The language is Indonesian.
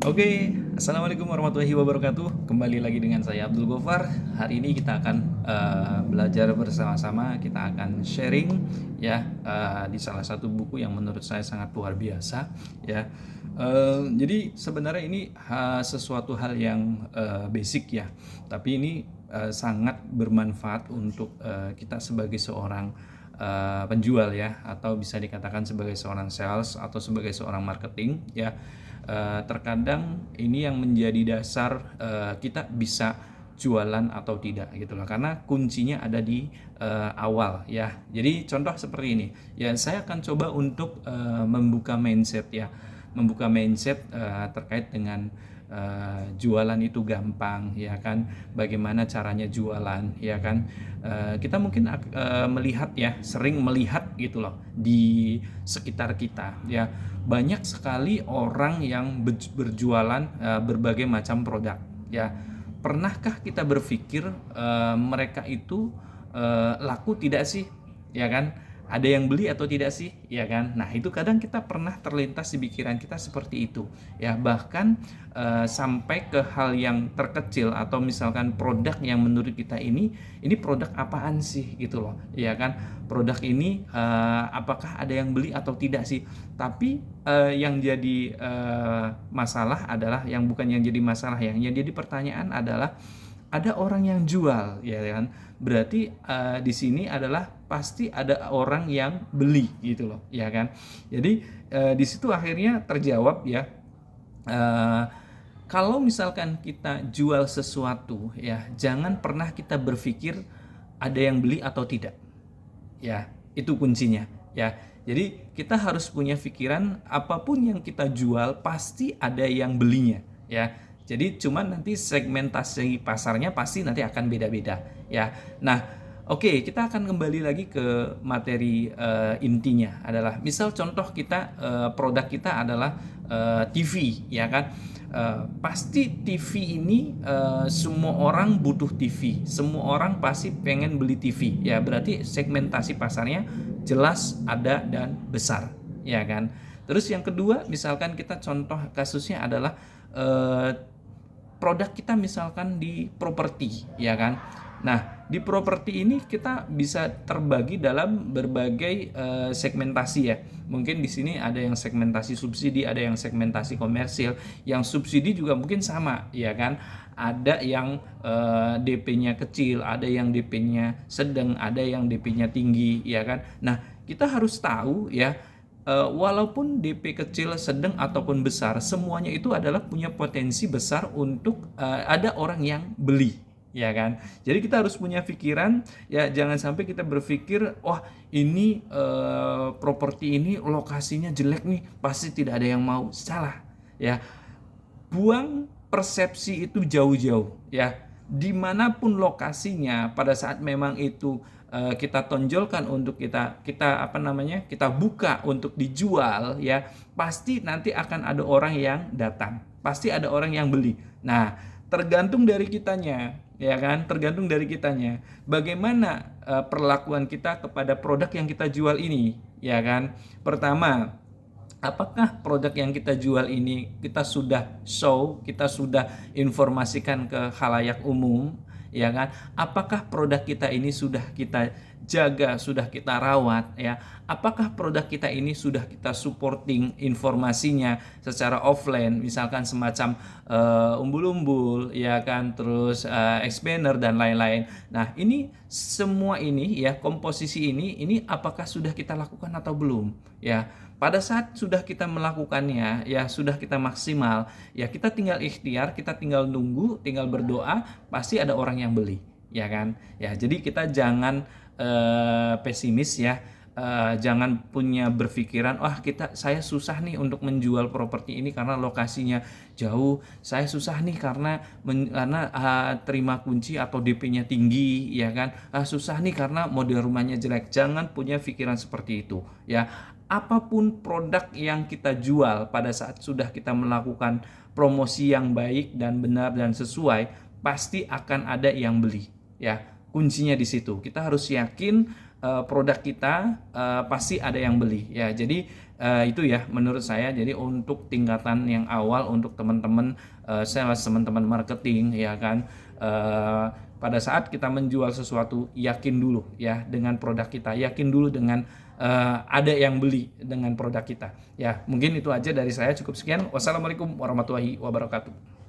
Oke, Assalamualaikum warahmatullahi wabarakatuh. Kembali lagi dengan saya Abdul Gofar. Hari ini kita akan belajar bersama-sama. Kita akan sharing ya di salah satu buku yang menurut saya sangat luar biasa ya. Jadi sebenarnya ini sesuatu hal yang basic ya, tapi ini sangat bermanfaat untuk kita sebagai seorang penjual ya, atau bisa dikatakan sebagai seorang sales atau sebagai seorang marketing ya. Terkadang ini yang menjadi dasar kita bisa jualan atau tidak gitu loh, karena kuncinya ada di awal ya. Jadi contoh seperti ini ya, saya akan coba untuk membuka mindset ya, terkait dengan jualan itu gampang ya kan, bagaimana caranya jualan ya kan. Kita mungkin melihat ya, sering melihat gitu loh di sekitar kita ya, banyak sekali orang yang berjualan berbagai macam produk ya. Pernahkah kita berpikir mereka itu laku tidak sih ya kan, ada yang beli atau tidak sih ya kan. Nah itu kadang kita pernah terlintas di pikiran kita seperti itu ya, bahkan sampai ke hal yang terkecil, atau misalkan produk yang menurut kita ini produk apaan sih gitu loh ya kan, produk ini apakah ada yang beli atau tidak sih. Tapi yang jadi masalah adalah, bukan yang jadi masalah, yang jadi pertanyaan adalah ada orang yang jual ya kan, berarti di sini adalah pasti ada orang yang beli gitu loh ya kan. Jadi di situ akhirnya terjawab ya, kalau misalkan kita jual sesuatu ya, jangan pernah kita berpikir ada yang beli atau tidak ya, itu kuncinya ya. Jadi kita harus punya pikiran, apapun yang kita jual pasti ada yang belinya ya. Jadi cuman nanti segmentasi pasarnya pasti nanti akan beda-beda ya. Nah, oke, kita akan kembali lagi ke materi intinya adalah, misal contoh kita produk kita adalah TV ya kan. Pasti TV ini semua orang butuh TV, semua orang pasti pengen beli TV ya, berarti segmentasi pasarnya jelas ada dan besar ya kan. Terus yang kedua, misalkan kita contoh kasusnya adalah produk kita misalkan di properti ya kan. Nah di properti ini kita bisa terbagi dalam berbagai segmentasi ya. Mungkin di sini ada yang segmentasi subsidi, ada yang segmentasi komersil. Yang subsidi juga mungkin sama ya kan. Ada yang DP-nya kecil, ada yang DP-nya sedang, ada yang DP-nya tinggi ya kan. Nah kita harus tahu ya, walaupun DP kecil, sedang ataupun besar, semuanya itu adalah punya potensi besar untuk ada orang yang beli ya kan. Jadi kita harus punya pikiran ya, jangan sampai kita berpikir wah ini properti ini lokasinya jelek nih, pasti tidak ada yang mau. Salah ya. Buang persepsi itu jauh-jauh ya. Dimanapun lokasinya, pada saat memang itu kita tonjolkan untuk kita buka untuk dijual ya, pasti nanti akan ada orang yang datang, pasti ada orang yang beli. Nah tergantung dari kitanya ya kan, tergantung dari kitanya bagaimana perlakuan kita kepada produk yang kita jual ini ya kan. Pertama, apakah produk yang kita jual ini kita sudah show, kita sudah informasikan ke khalayak umum ya kan. Apakah produk kita ini sudah kita jaga, sudah kita rawat ya. Apakah produk kita ini sudah kita supporting informasinya secara offline, misalkan semacam umbul-umbul ya kan, terus expander dan lain-lain. Nah ini semua ini ya, komposisi ini apakah sudah kita lakukan atau belum ya. Pada saat sudah kita melakukannya ya, sudah kita maksimal ya, kita tinggal ikhtiar, kita tinggal nunggu, tinggal berdoa, pasti ada orang yang beli ya kan ya. Jadi kita jangan pesimis ya, jangan punya berpikiran wah saya susah nih untuk menjual properti ini karena lokasinya jauh, saya susah nih karena terima kunci atau DP-nya tinggi ya kan, susah nih karena model rumahnya jelek. Jangan punya pikiran seperti itu ya. Apapun produk yang kita jual, pada saat sudah kita melakukan promosi yang baik dan benar dan sesuai, pasti akan ada yang beli ya. Kuncinya di situ. Kita harus yakin produk kita pasti ada yang beli ya. Jadi Itu ya menurut saya. Jadi untuk tingkatan yang awal untuk teman-teman sales, teman-teman marketing ya kan, pada saat kita menjual sesuatu, yakin dulu ya dengan produk kita, yakin dulu dengan ada yang beli dengan produk kita. Ya, mungkin itu aja dari saya, cukup sekian. Wassalamualaikum warahmatullahi wabarakatuh.